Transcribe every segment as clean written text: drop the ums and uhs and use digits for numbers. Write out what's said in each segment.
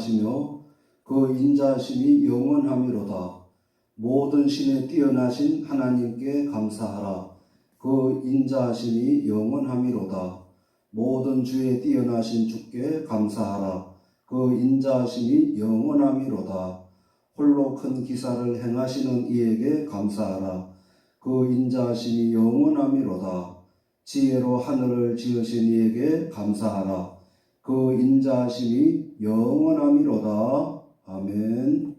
전능하시며 그 인자하심이 영원함이로다. 모든 신에 뛰어나신 하나님께 감사하라. 그 인자하심이 영원함이로다. 모든 주에 뛰어나신 주께 감사하라. 그 인자하심이 영원함이로다. 홀로 큰 기사를 행하시는 이에게 감사하라. 그 인자하심이 영원함이로다. 지혜로 하늘을 지으신 이에게 감사하라. 그 인자하심이 영원함이로다. 아멘.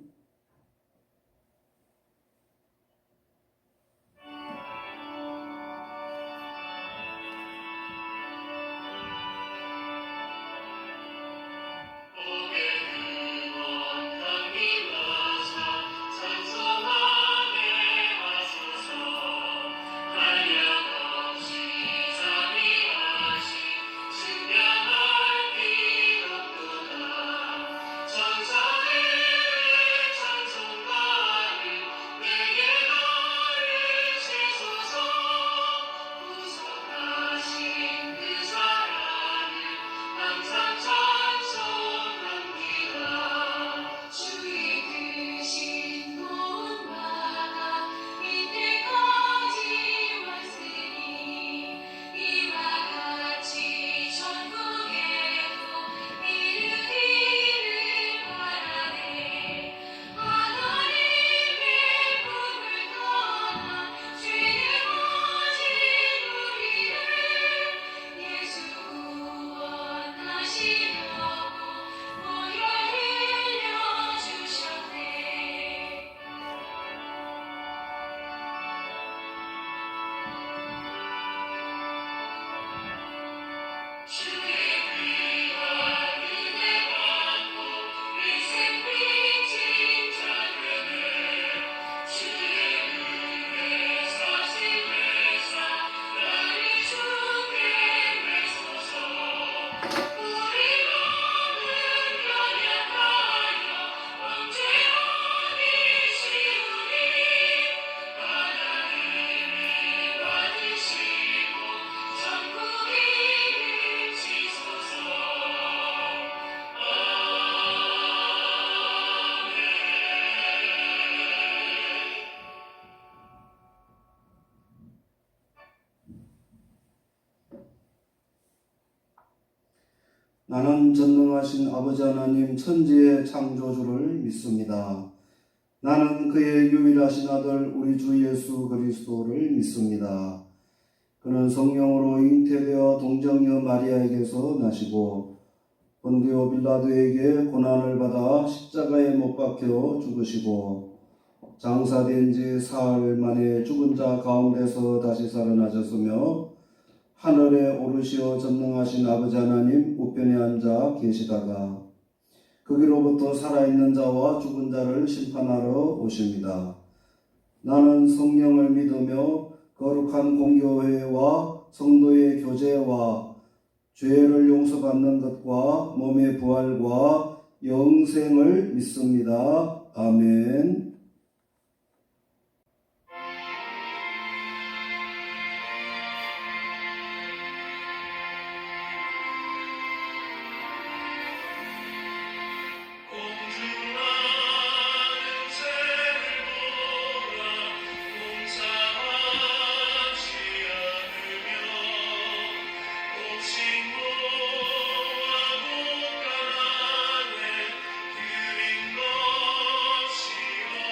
나는 전능하신 아버지 하나님 천지의 창조주를 믿습니다. 나는 그의 유일하신 아들 우리 주 예수 그리스도를 믿습니다. 그는 성령으로 잉태되어 동정녀 마리아에게서 나시고 본디오 빌라도에게 고난을 받아 십자가에 못 박혀 죽으시고 장사된 지 사흘 만에 죽은 자 가운데서 다시 살아나셨으며 하늘에 오르시어 전능하신 아버지 하나님 우편에 앉아 계시다가 거기로부터 살아있는 자와 죽은 자를 심판하러 오십니다. 나는 성령을 믿으며 거룩한 공교회와 성도의 교제와 죄를 용서받는 것과 몸의 부활과 영생을 믿습니다. 아멘. 신고하고 가난해 드린 것이요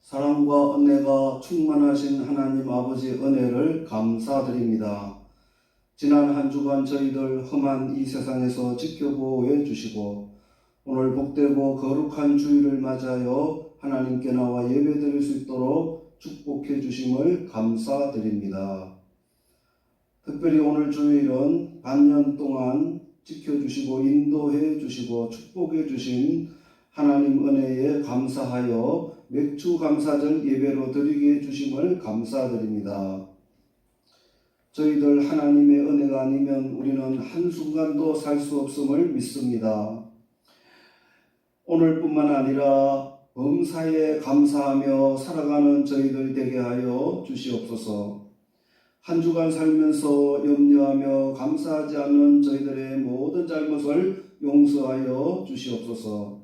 사랑과 은혜가 충만하신 하나님 아버지 은혜를 감사드립니다. 지난 한 주간 저희들 험한 이 세상에서 지켜보호해 주시고 오늘 복되고 거룩한 주일을 맞이하여 하나님께 나와 예배드릴 수 있도록 축복해 주심을 감사드립니다. 특별히 오늘 주일은 반년 동안 지켜주시고 인도해 주시고 축복해 주신 하나님 은혜에 감사하여 맥주 감사절 예배로 드리게 해주심을 감사드립니다. 저희들 하나님의 은혜가 아니면 우리는 한순간도 살 수 없음을 믿습니다. 오늘뿐만 아니라 범사에 감사하며 살아가는 저희들 되게 하여 주시옵소서. 한 주간 살면서 염려하며 감사하지 않는 저희들의 모든 잘못을 용서하여 주시옵소서.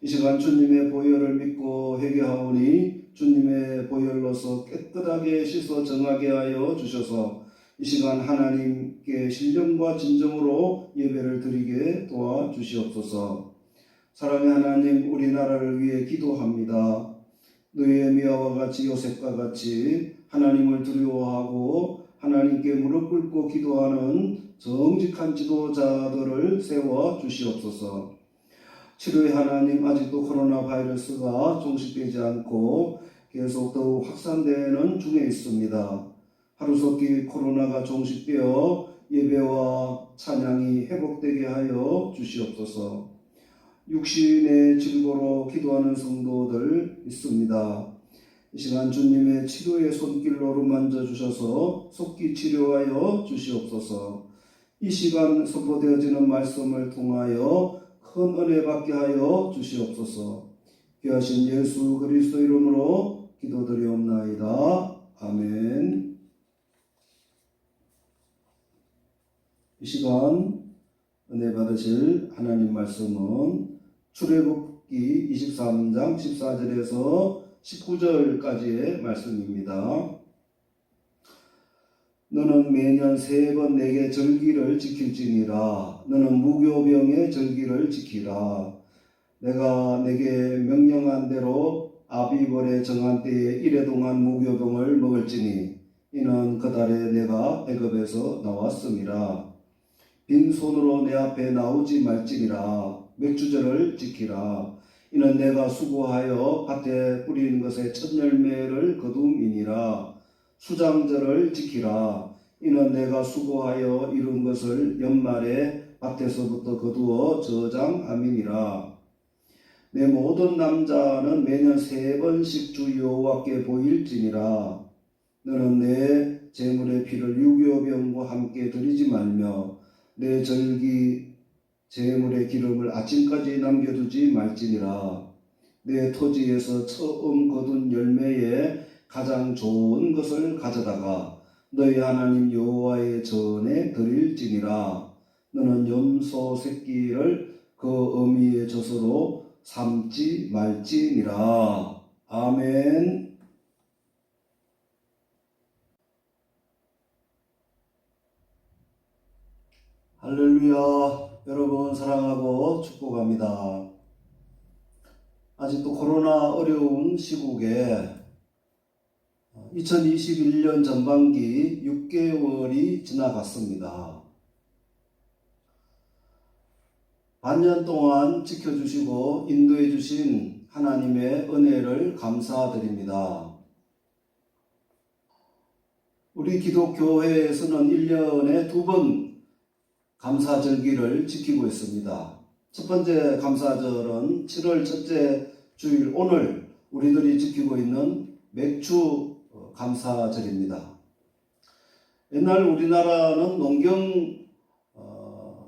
이 시간 주님의 보혈을 믿고 회개하오니 주님의 보혈로서 깨끗하게 씻어 정하게 하여 주셔서 이 시간 하나님께 신령과 진정으로 예배를 드리게 도와주시옵소서. 사랑의 하나님, 우리나라를 위해 기도합니다. 느헤미야와 같이 요셉과 같이 하나님을 두려워하고 하나님께 무릎 꿇고 기도하는 정직한 지도자들을 세워 주시옵소서. 치료의 하나님, 아직도 코로나 바이러스가 종식되지 않고 계속 더욱 확산되는 중에 있습니다. 하루속히 코로나가 종식되어 예배와 찬양이 회복되게 하여 주시옵소서. 육신의 질고로 기도하는 성도들 있습니다. 이 시간 주님의 치료의 손길로 만져주셔서 속기 치료하여 주시옵소서. 이 시간 선포되어지는 말씀을 통하여 큰 은혜 받게 하여 주시옵소서. 귀하신 예수 그리스도 이름으로 기도드리옵나이다. 아멘. 이 시간 은혜 받으실 하나님 말씀은 출애굽기 23장 14절에서 19절까지의 말씀입니다. 너는 매년 3번 내게 절기를 지킬지니라. 너는 무교병의 절기를 지키라. 내가 내게 명령한 대로 아비벌의 정한 때에 1해 동안 무교병을 먹을지니 이는 그 달에 내가 애굽에서 나왔음이라. 빈손으로 내 앞에 나오지 말지니라. 맥주절을 지키라. 이는 내가 수고하여 밭에 뿌리는 것의 첫 열매를 거둠이니라. 수장절을 지키라. 이는 내가 수고하여 이룬 것을 연말에 밭에서부터 거두어 저장함이니라. 내 모든 남자는 매년 3번씩 주 여호와께 보일지니라. 너는 내 제물의 피를 유교병과 함께 드리지 말며 내 절기 제물의 기름을 아침까지 남겨두지 말지니라. 내 토지에서 처음 거둔 열매에 가장 좋은 것을 가져다가 너희 하나님 여호와의 전에 드릴지니라. 너는 염소 새끼를 그 어미의 젖으로 삶지 말지니라. 아멘. 할렐루야. 여러분 사랑하고 축복합니다. 아직도 코로나 어려운 시국에 2021년 전반기 6개월이 지나갔습니다. 반년 동안 지켜주시고 인도해 주신 하나님의 은혜를 감사드립니다. 우리 기독교회에서는 1년에 2번 감사절기를 지키고 있습니다. 첫 번째 감사절은 7월 첫째 주일 오늘 우리들이 지키고 있는 맥주 감사절입니다. 옛날 우리나라는 농경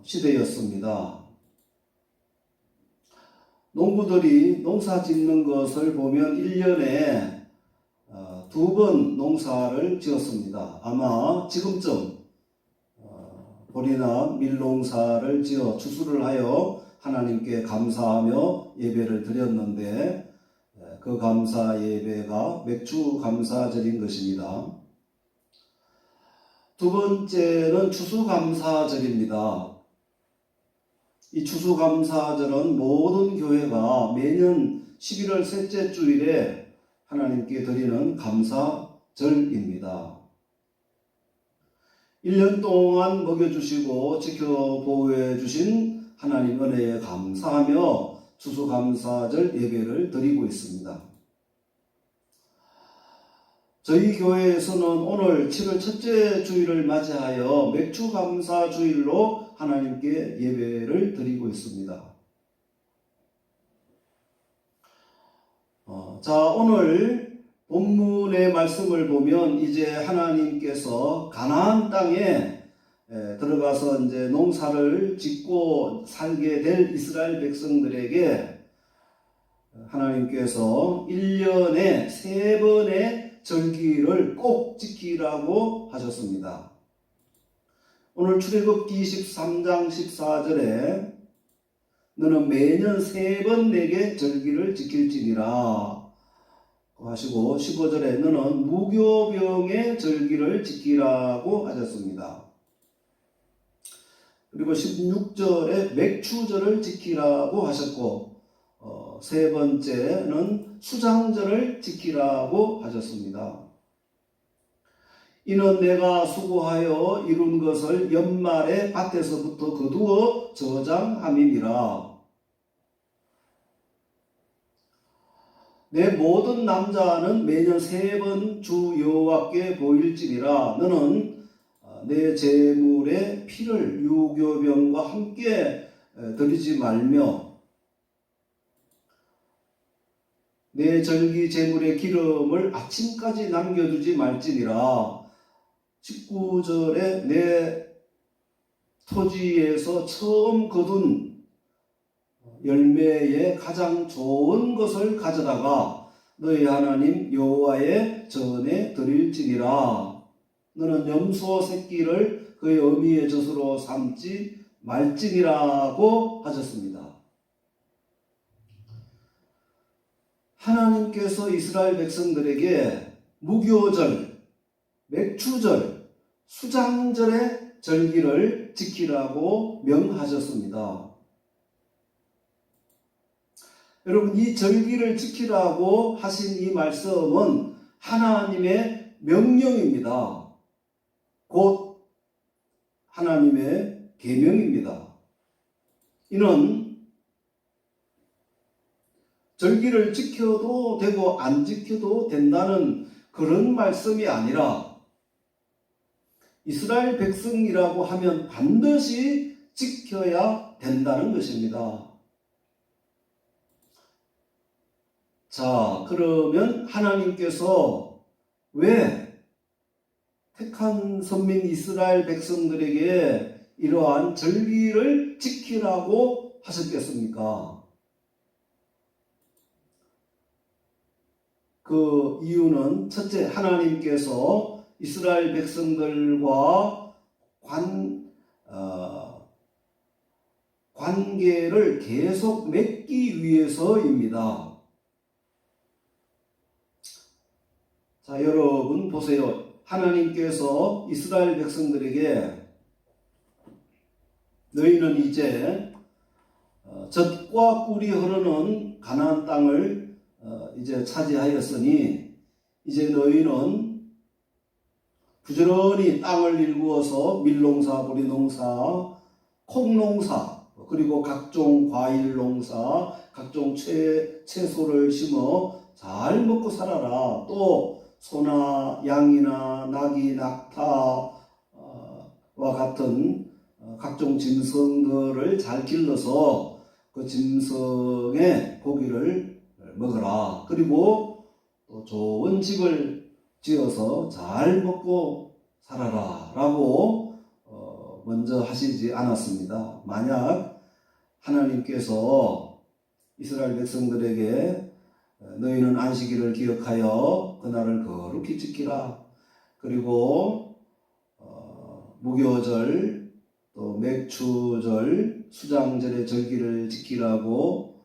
시대였습니다. 농부들이 농사 짓는 것을 보면 1년에 2번 농사를 지었습니다. 아마 지금쯤 보리나 밀농사를 지어 추수를 하여 하나님께 감사하며 예배를 드렸는데 그 감사 예배가 맥주 감사절인 것입니다. 두 번째는 추수감사절입니다. 이 추수감사절은 모든 교회가 매년 11월 셋째 주일에 하나님께 드리는 감사절입니다. 1년 동안 먹여주시고 지켜보호해 주신 하나님 은혜에 감사하며 추수감사절 예배를 드리고 있습니다. 저희 교회에서는 오늘 7월 첫째 주일을 맞이하여 맥주감사 주일로 하나님께 예배를 드리고 있습니다. 자, 오늘 본문의 말씀을 보면 이제 하나님께서 가나안 땅에 들어가서 이제 농사를 짓고 살게 될 이스라엘 백성들에게 하나님께서 1년에 3번의 절기를 꼭 지키라고 하셨습니다. 오늘 출애굽기 23장 14절에 너는 매년 3번 내게 절기를 지킬지니라 하시고 15절에 너는 무교병의 절기를 지키라고 하셨습니다. 그리고 16절에 맥추절을 지키라고 하셨고 세 번째는 수장절을 지키라고 하셨습니다. 이는 내가 수고하여 이룬 것을 연말에 밭에서부터 거두어 저장함이니라. 내 모든 남자는 매년 3번 주 여호와께 보일지니라. 너는 내 제물의 피를 유교병과 함께 드리지 말며 내 절기 제물의 기름을 아침까지 남겨두지 말지니라. 19절에 내 토지에서 처음 거둔 열매의 가장 좋은 것을 가져다가 너희 하나님 여호와의 전에 드릴지니라. 너는 염소 새끼를 그의 어미의 젖으로 삼지 말지니라고 하셨습니다. 하나님께서 이스라엘 백성들에게 무교절, 맥추절, 수장절의 절기를 지키라고 명하셨습니다. 여러분, 이 절기를 지키라고 하신 이 말씀은 하나님의 명령입니다. 곧 하나님의 계명입니다. 이는 절기를 지켜도 되고 안 지켜도 된다는 그런 말씀이 아니라 이스라엘 백성이라고 하면 반드시 지켜야 된다는 것입니다. 자, 그러면 하나님께서 왜 택한 선민 이스라엘 백성들에게 이러한 절기를 지키라고 하셨겠습니까? 그 이유는 첫째, 하나님께서 이스라엘 백성들과 관계를 계속 맺기 위해서입니다. 자, 여러분 보세요. 하나님께서 이스라엘 백성들에게 너희는 이제 젖과 꿀이 흐르는 가나안 땅을 이제 차지하였으니 이제 너희는 부지런히 땅을 일구어서 밀농사, 보리농사, 콩농사, 그리고 각종 과일농사, 각종 채소를 심어 잘 먹고 살아라. 또 소나 양이나 낙이, 낙타와 같은 각종 짐승들을 잘 길러서 그 짐승의 고기를 먹어라. 그리고 또 좋은 집을 지어서 잘 먹고 살아라 라고 먼저 하시지 않았습니다. 만약 하나님께서 이스라엘 백성들에게 너희는 안식일을 기억하여 그날을 거룩히 지키라. 그리고 무교절, 또 맥추절, 수장절의 절기를 지키라고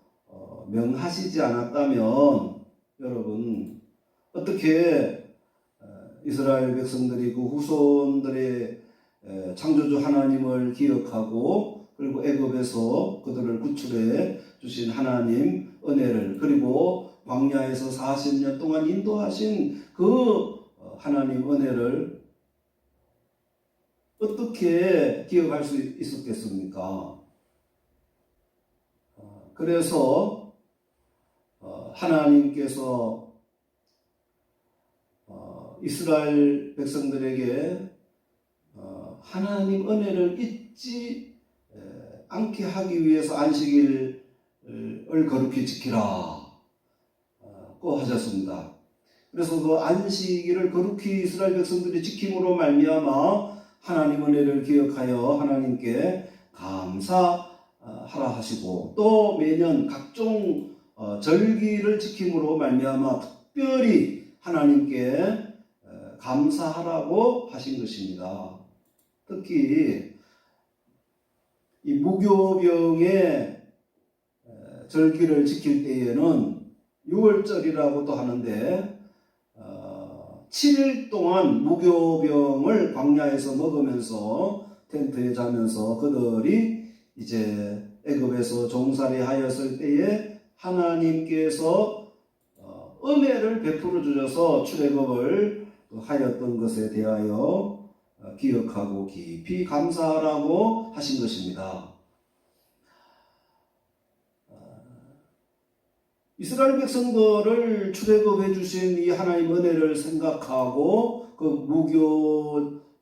명하시지 않았다면 여러분 어떻게 이스라엘 백성들이 그 후손들의 창조주 하나님을 기억하고 그리고 애굽에서 그들을 구출해 주신 하나님 은혜를 그리고 광야에서 40년 동안 인도하신 그 하나님 은혜를 어떻게 기억할 수 있었겠습니까? 그래서 하나님께서 이스라엘 백성들에게 하나님 은혜를 잊지 않게 하기 위해서 안식일을 거룩히 지키라 고 하셨습니다. 그래서 그 안식일을 거룩히 이스라엘 백성들이 지킴으로 말미암아 하나님 은혜를 기억하여 하나님께 감사하라 하시고, 또 매년 각종 절기를 지킴으로 말미암아 특별히 하나님께 감사하라고 하신 것입니다. 특히 이 무교병의 절기를 지킬 때에는 6월절이라고도 하는데 7일 동안 무교병을 광야에서 먹으면서 텐트에 자면서 그들이 이제 애굽에서 종살이 하였을 때에 하나님께서 은혜를 베풀어 주셔서 출애굽을 하였던 것에 대하여 기억하고 깊이 감사하라고 하신 것입니다. 이스라엘 백성들을 출애굽해 주신 이 하나님 은혜를 생각하고 그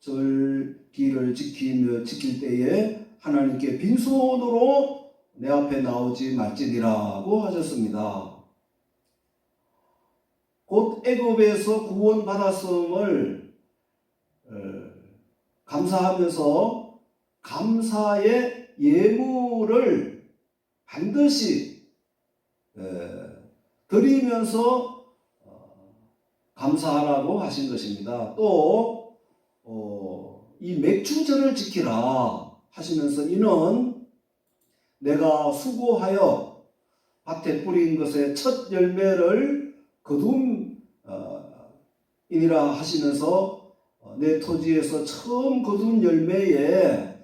무교절기를 지킬 때에 하나님께 빈손으로 내 앞에 나오지 말지니라고 하셨습니다. 곧 애굽에서 구원받았음을 감사하면서 감사의 예물을 반드시 드리면서 감사하라고 하신 것입니다. 또 이 맥주절을 지키라 하시면서 이는 내가 수고하여 밭에 뿌린 것의 첫 열매를 거둠이니라 하시면서 내 토지에서 처음 거둔 열매에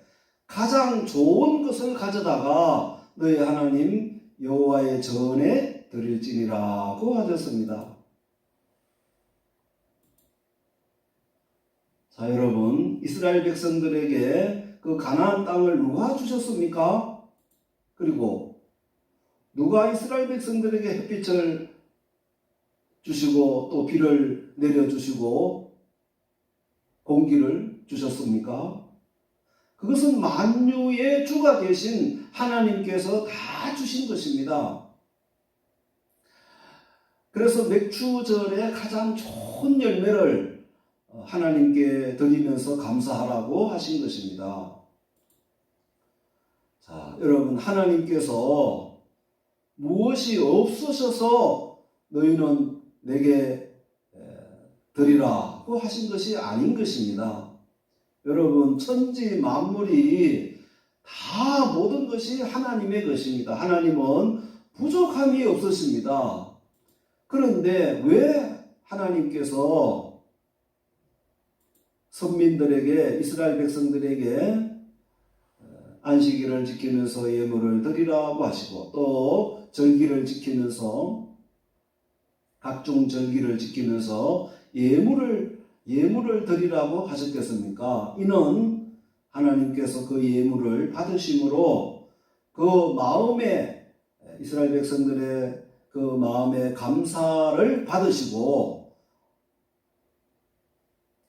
가장 좋은 것을 가져다가 너희 하나님 여호와의 전에 드릴지니라고 하셨습니다. 자, 여러분, 이스라엘 백성들에게 그 가나안 땅을 누가 주셨습니까? 그리고 누가 이스라엘 백성들에게 햇빛을 주시고 또 비를 내려주시고 공기를 주셨습니까? 그것은 만유의 주가 되신 하나님께서 다 주신 것입니다. 그래서 맥주절에 가장 좋은 열매를 하나님께 드리면서 감사하라고 하신 것입니다. 자, 여러분, 하나님께서 무엇이 없으셔서 너희는 내게 드리라고 하신 것이 아닌 것입니다. 여러분, 천지 만물이 다 모든 것이 하나님의 것입니다. 하나님은 부족함이 없으십니다. 그런데 왜 하나님께서 선민들에게, 이스라엘 백성들에게 안식일을 지키면서 예물을 드리라고 하시고 또 절기를 지키면서 각종 절기를 지키면서 예물을 드리라고 하셨겠습니까? 이는 하나님께서 그 예물을 받으심으로 그 마음에, 이스라엘 백성들의 그 마음에 감사를 받으시고,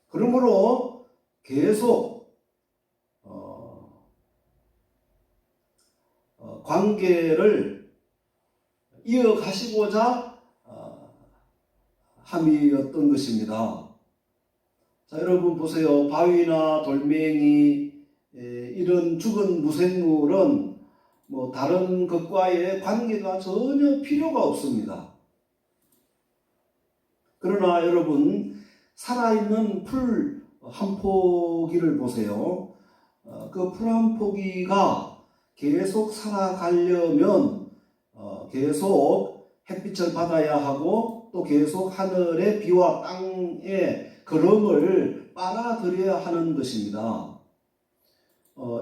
그러므로 계속 관계를 이어가시고자 함이었던 것입니다. 자, 여러분 보세요. 바위나 돌멩이 이런 죽은 무생물은 뭐 다른 것과의 관계가 전혀 필요가 없습니다. 그러나 여러분, 살아있는 풀 한 포기를 보세요. 그 풀 한 포기가 계속 살아가려면 계속 햇빛을 받아야 하고 또 계속 하늘의 비와 땅의 거름을 빨아들여야 하는 것입니다.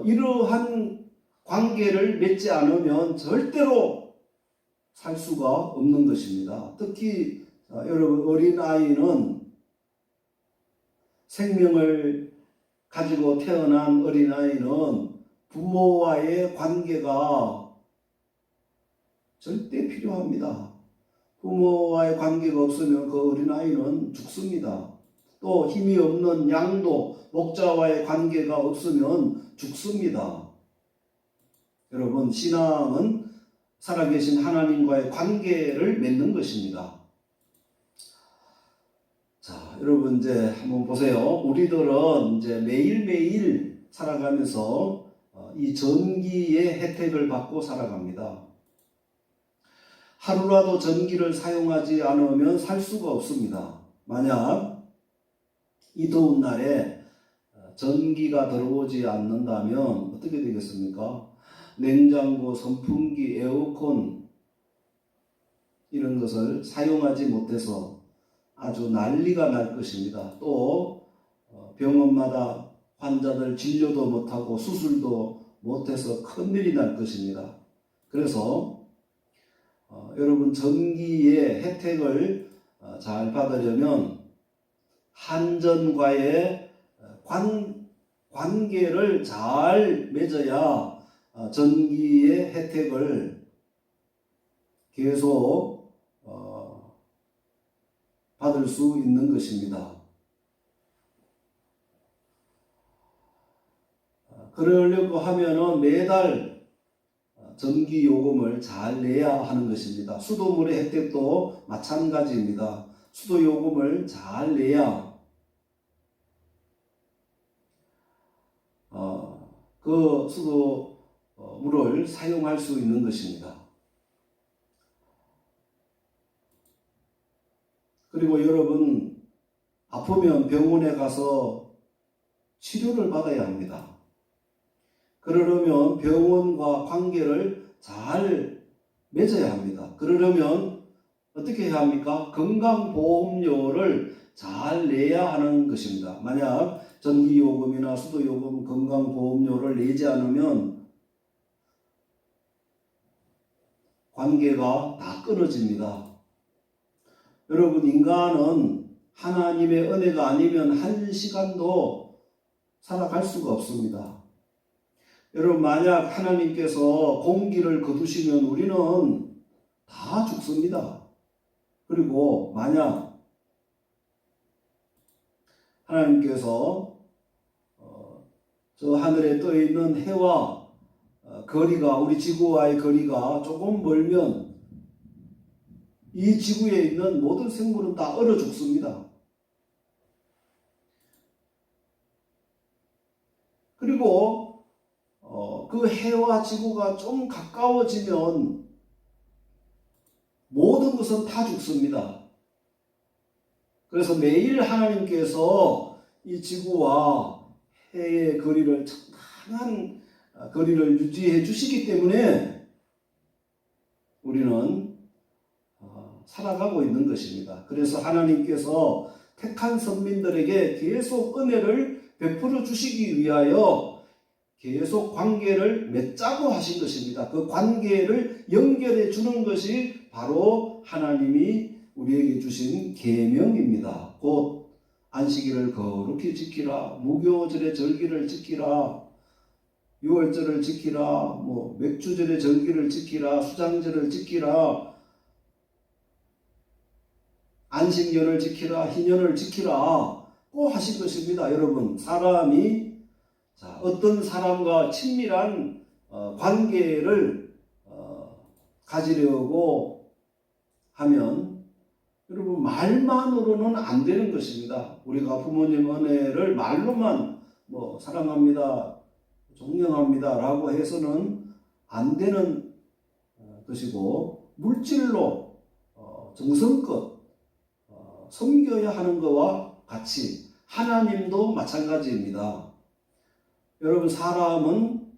이러한 관계를 맺지 않으면 절대로 살 수가 없는 것입니다. 특히 여러분, 어린아이는 생명을 가지고 태어난 어린아이는 부모와의 관계가 절대 필요합니다. 부모와의 관계가 없으면 그 어린아이는 죽습니다. 또 힘이 없는 양도, 목자와의 관계가 없으면 죽습니다. 여러분, 신앙은 살아계신 하나님과의 관계를 맺는 것입니다. 자, 여러분 이제 한번 보세요. 우리들은 이제 매일매일 살아가면서 이 전기의 혜택을 받고 살아갑니다. 하루라도 전기를 사용하지 않으면 살 수가 없습니다. 만약 이 더운 날에 전기가 들어오지 않는다면 어떻게 되겠습니까? 냉장고, 선풍기, 에어컨 이런 것을 사용하지 못해서 아주 난리가 날 것입니다. 또 병원마다 환자들 진료도 못하고 수술도 못해서 큰일이 날 것입니다. 그래서 여러분, 전기의 혜택을 잘 받으려면 한전과의 관계를 잘 맺어야 전기의 혜택을 계속 받을 수 있는 것입니다. 그러려고 하면은 매달 전기 요금을 잘 내야 하는 것입니다. 수도물의 혜택도 마찬가지입니다. 수도 요금을 잘 내야 그 수도물을 사용할 수 있는 것입니다. 그리고 여러분, 아프면 병원에 가서 치료를 받아야 합니다. 그러려면 병원과 관계를 잘 맺어야 합니다. 그러려면 어떻게 해야 합니까? 건강보험료를 잘 내야 하는 것입니다. 만약 전기요금이나 수도요금, 건강보험료를 내지 않으면 관계가 다 끊어집니다. 여러분, 인간은 하나님의 은혜가 아니면 한 시간도 살아갈 수가 없습니다. 여러분, 만약 하나님께서 공기를 거두시면 우리는 다 죽습니다. 그리고 만약 하나님께서 저 하늘에 떠 있는 해와 거리가, 우리 지구와의 거리가 조금 멀면 이 지구에 있는 모든 생물은 다 얼어 죽습니다. 그리고 그 해와 지구가 좀 가까워지면 모든 것은 다 죽습니다. 그래서 매일 하나님께서 이 지구와 해의 거리를 적당한 거리를 유지해 주시기 때문에 우리는 살아가고 있는 것입니다. 그래서 하나님께서 택한 선민들에게 계속 은혜를 베풀어 주시기 위하여 계속 관계를 맺자고 하신 것입니다. 그 관계를 연결해 주는 것이 바로 하나님이 우리에게 주신 계명입니다. 곧 안식일을 거룩히 지키라, 무교절의 절기를 지키라, 유월절을 지키라, 맥주절의 절기를 지키라, 수장절을 지키라, 안식년을 지키라, 희년을 지키라 꼭 하신 것입니다. 여러분, 사람이 어떤 사람과 친밀한 관계를 가지려고 하면 여러분, 말만으로는 안 되는 것입니다. 우리가 부모님 은혜를 말로만 사랑합니다, 존경합니다 라고 해서는 안 되는 것이고, 물질로 정성껏 섬겨야 하는 것과 같이 하나님도 마찬가지입니다. 여러분, 사람은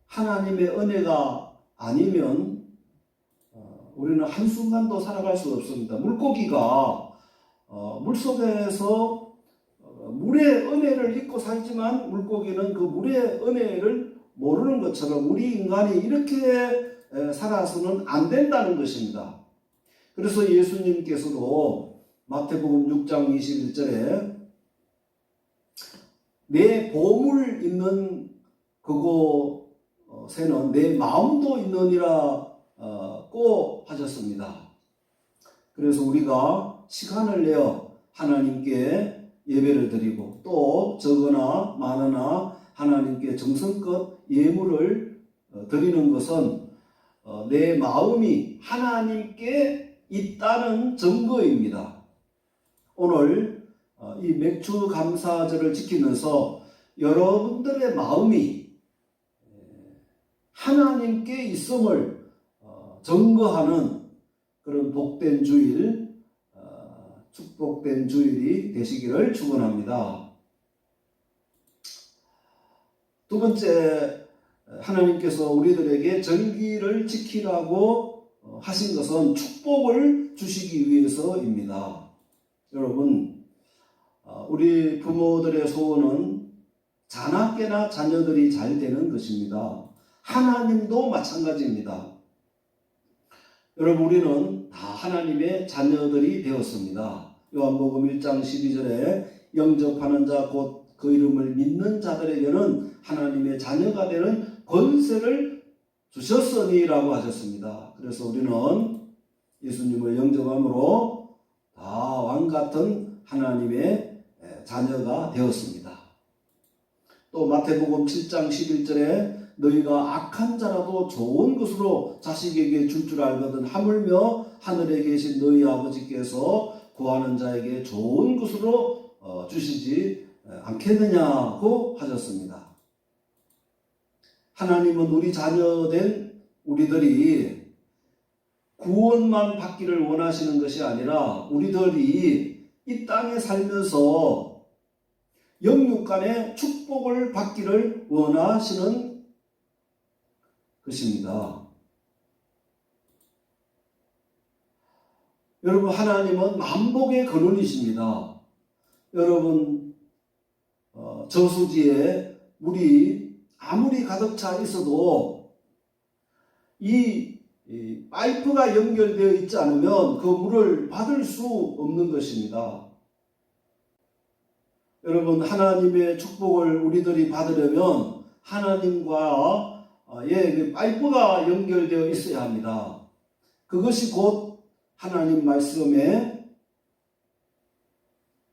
하나님의 은혜가 아니면 우리는 한순간도 살아갈 수 없습니다. 물고기가 물속에서 물의 은혜를 잊고 살지만 물고기는 그 물의 은혜를 모르는 것처럼 우리 인간이 이렇게 살아서는 안 된다는 것입니다. 그래서 예수님께서도 마태복음 6장 21절에 내 보물 있는 그곳에는 내 마음도 있느니라고 하셨습니다. 그래서 우리가 시간을 내어 하나님께 예배를 드리고 또 적으나 많으나 하나님께 정성껏 예물을 드리는 것은 내 마음이 하나님께 있다는 증거입니다. 오늘 이 맥주 감사절을 지키면서 여러분들의 마음이 하나님께 있음을 증거하는 그런 복된 주일, 축복된 주일이 되시기를 축원합니다. 두 번째, 하나님께서 우리들에게 절기를 지키라고 하신 것은 축복을 주시기 위해서입니다. 여러분, 우리 부모들의 소원은 자나깨나 자녀들이 잘 되는 것입니다. 하나님도 마찬가지입니다. 여러분, 우리는 다 하나님의 자녀들이 되었습니다. 요한복음 1장 12절에 영접하는 자 곧 그 이름을 믿는 자들에게는 하나님의 자녀가 되는 권세를 주셨으니라고 하셨습니다. 그래서 우리는 예수님을 영접함으로 다 왕같은 하나님의 자녀가 되었습니다. 또 마태복음 7장 11절에 너희가 악한 자라도 좋은 것으로 자식에게 줄 줄 알거든 하물며 하늘에 계신 너희 아버지께서 구하는 자에게 좋은 것으로 주시지 않겠느냐고 하셨습니다. 하나님은 우리 자녀된 우리들이 구원만 받기를 원하시는 것이 아니라 우리들이 이 땅에 살면서 영육간의 축복을 받기를 원하시는 것입니다. 여러분, 하나님은 만복의 근원이십니다. 여러분, 저수지에 물이 아무리 가득 차 있어도 이 파이프가 연결되어 있지 않으면 그 물을 받을 수 없는 것입니다. 여러분, 하나님의 축복을 우리들이 받으려면 하나님과 파이프가 연결되어 있어야 합니다. 그것이 곧 하나님 말씀에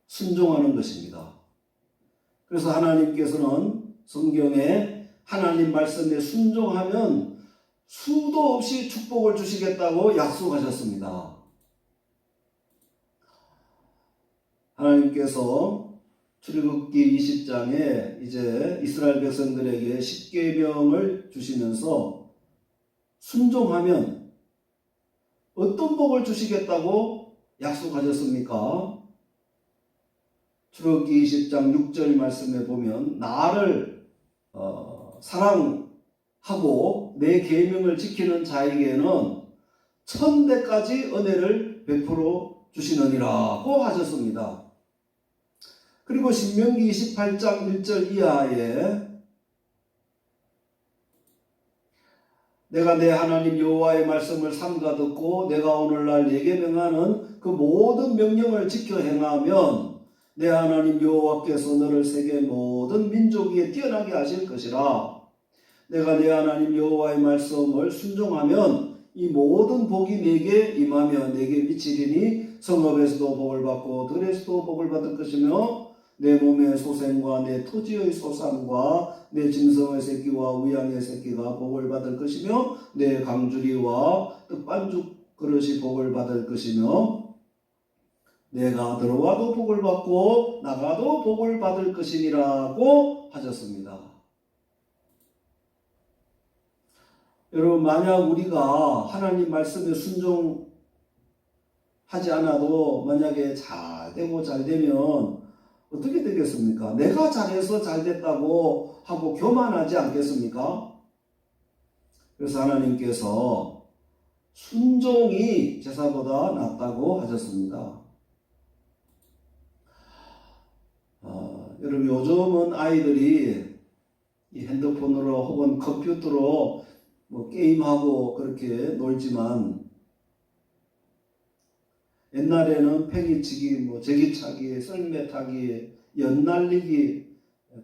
순종하는 것입니다. 그래서 하나님께서는 성경에 하나님 말씀에 순종하면 수도 없이 축복을 주시겠다고 약속하셨습니다. 하나님께서 출애굽기 20장에 이제 이스라엘 백성들에게 십계명을 주시면서 순종하면 어떤 복을 주시겠다고 약속하셨습니까? 출애굽기 20장 6절 말씀에 보면 나를 사랑하고 내 계명을 지키는 자에게는 1000배까지 은혜를 베풀어 주시느니라고 하셨습니다. 그리고 신명기 28장 1절 이하에 내가 내 하나님 여호와의 말씀을 삼가 듣고 내가 오늘날 내게 명하는 그 모든 명령을 지켜 행하면 내 하나님 여호와께서 너를 세계 모든 민족 위에 뛰어나게 하실 것이라. 내가 내 하나님 여호와의 말씀을 순종하면 이 모든 복이 내게 임하며 내게 미치리니 성읍에서도 복을 받고 들에서도 복을 받을 것이며 내 몸의 소생과 내 토지의 소산과 내 짐승의 새끼와 우양의 새끼가 복을 받을 것이며 내 강주리와 떡반죽 그릇이 복을 받을 것이며 내가 들어와도 복을 받고 나가도 복을 받을 것이니라고 하셨습니다. 여러분, 만약 우리가 하나님 말씀에 순종하지 않아도 만약에 잘 되고 잘 되면 어떻게 되겠습니까? 내가 잘해서 잘 됐다고 하고 교만하지 않겠습니까? 그래서 하나님께서 순종이 제사보다 낫다고 하셨습니다. 여러분, 요즘은 아이들이 이 핸드폰으로 혹은 컴퓨터로 뭐 게임하고 그렇게 놀지만 옛날에는 팽이치기, 뭐 제기차기, 썰매 타기, 연날리기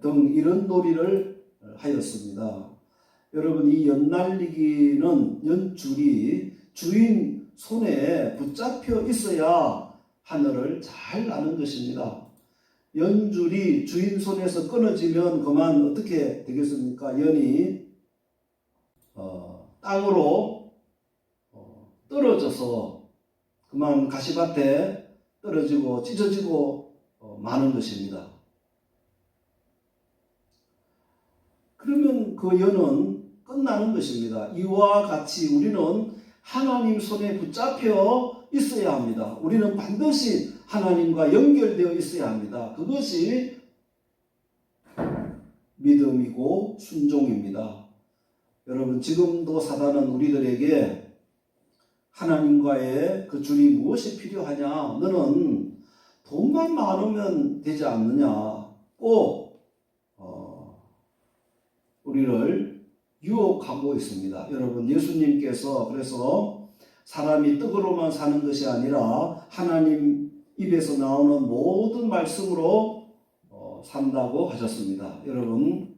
등 이런 놀이를 하였습니다. 여러분, 이 연날리기는 연줄이 주인 손에 붙잡혀 있어야 하늘을 잘 나는 것입니다. 연줄이 주인 손에서 끊어지면 그만 어떻게 되겠습니까? 연이 땅으로 떨어져서 그만 가시밭에 떨어지고 찢어지고 마는 것입니다. 그러면 그 연은 끝나는 것입니다. 이와 같이 우리는 하나님 손에 붙잡혀 있어야 합니다. 우리는 반드시 하나님과 연결되어 있어야 합니다. 그것이 믿음이고 순종입니다. 여러분, 지금도 사단은 우리들에게 하나님과의 그 줄이 무엇이 필요하냐? 너는 돈만 많으면 되지 않느냐? 꼭 우리를 유혹하고 있습니다. 여러분, 예수님께서 그래서 사람이 떡으로만 사는 것이 아니라 하나님 입에서 나오는 모든 말씀으로 산다고 하셨습니다. 여러분,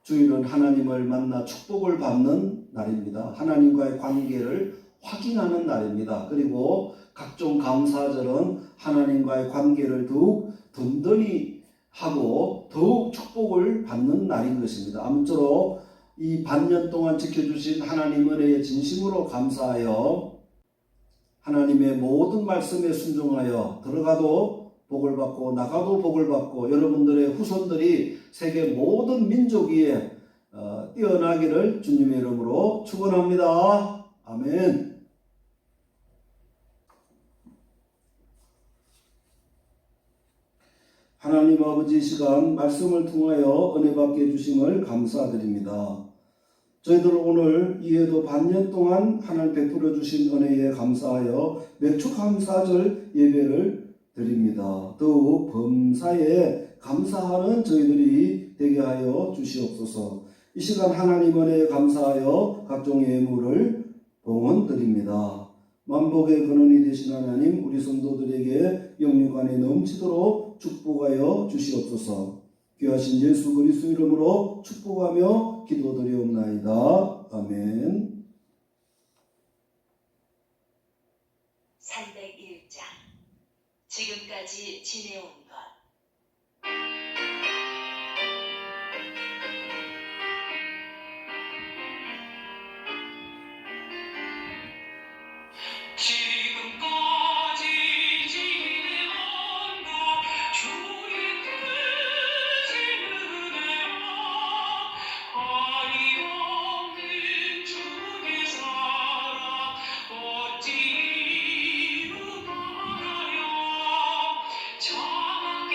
주일은 하나님을 만나 축복을 받는 날입니다. 하나님과의 관계를 확인하는 날입니다. 그리고 각종 감사절은 하나님과의 관계를 더욱 든든히 하고 더욱 축복을 받는 날인 것입니다. 아무쪼록 이 반년 동안 지켜주신 하나님 은혜에 진심으로 감사하여 하나님의 모든 말씀에 순종하여 들어가도 복을 받고 나가도 복을 받고 여러분들의 후손들이 세계 모든 민족 위에 뛰어나기를 주님의 이름으로 축원합니다. 아멘. 하나님 아버지, 이 시간 말씀을 통하여 은혜 받게 해주심을 감사드립니다. 저희들 오늘 이에도 반년 동안 하나님 베풀어 주신 은혜에 감사하여 맥주감사절 예배를 드립니다. 더욱 범사에 감사하는 저희들이 되게 하여 주시옵소서. 이 시간 하나님 은혜에 감사하여 각종 예물을 봉헌 드립니다. 만복의 근원이 되신 하나님, 우리 성도들에게 영육 안에 넘치도록 축복하여 주시옵소서. 귀하신 예수 그리스도 이름으로 축복하며 기도드리옵나이다. 아멘. 301장 지금까지 지내온 것. 지금까지 지내온 것 주의 크신 은혜와 어이없는 주의 사랑 어찌 이루 말하여 자막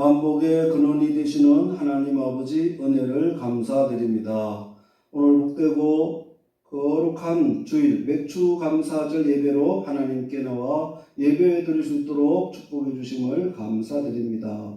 만복의 근원이 되시는 하나님 아버지 은혜를 감사드립니다. 오늘 복되고 거룩한 주일 맥주 감사절 예배로 하나님께 나와 예배 드릴 수 있도록 축복해 주심을 감사드립니다.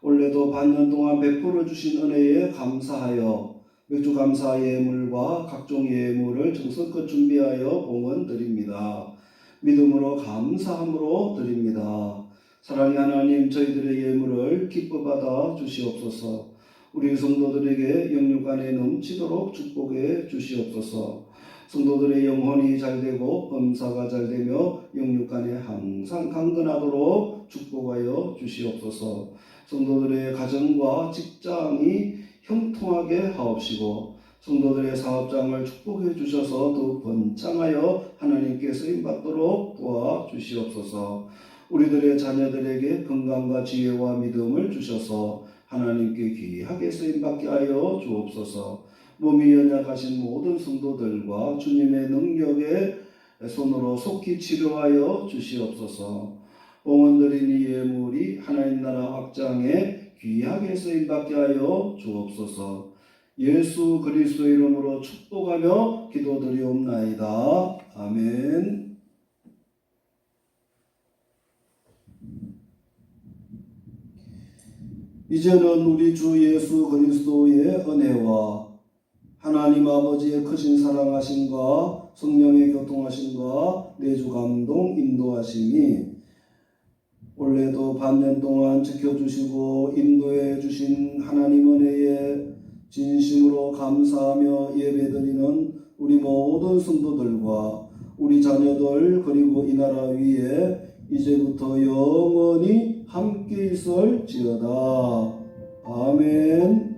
올해도 반년 동안 베풀어 주신 은혜에 감사하여 맥주 감사 예물과 각종 예물을 정성껏 준비하여 봉헌 드립니다. 믿음으로 감사함으로 드립니다. 사랑의 하나님, 저희들의 예물을 기뻐 받아 주시옵소서. 우리 성도들에게 영육 안에 넘치도록 축복해 주시옵소서. 성도들의 영혼이 잘되고 범사가 잘되며 영육 안에 항상 강건하도록 축복하여 주시옵소서. 성도들의 가정과 직장이 형통하게 하옵시고 성도들의 사업장을 축복해 주셔서 더욱 번창하여 하나님께 쓰임받도록 도와주시옵소서. 우리들의 자녀들에게 건강과 지혜와 믿음을 주셔서 하나님께 귀하게 쓰임받게 하여 주옵소서. 몸이 연약하신 모든 성도들과 주님의 능력에 손으로 속히 치료하여 주시옵소서. 봉헌드린 이 예물이 하나님 나라 확장에 귀하게 쓰임받게 하여 주옵소서. 예수 그리스도의 이름으로 축복하며 기도드리옵나이다. 아멘. 이제는 우리 주 예수 그리스도의 은혜와 하나님 아버지의 크신 사랑하심과 성령의 교통하심과 내주 감동 인도하심이 올해도 반년 동안 지켜주시고 인도해 주신 하나님 은혜에 진심으로 감사하며 예배드리는 우리 모든 성도들과 우리 자녀들 그리고 이 나라 위에 이제부터 영원히 함께 있을지어다. 아멘.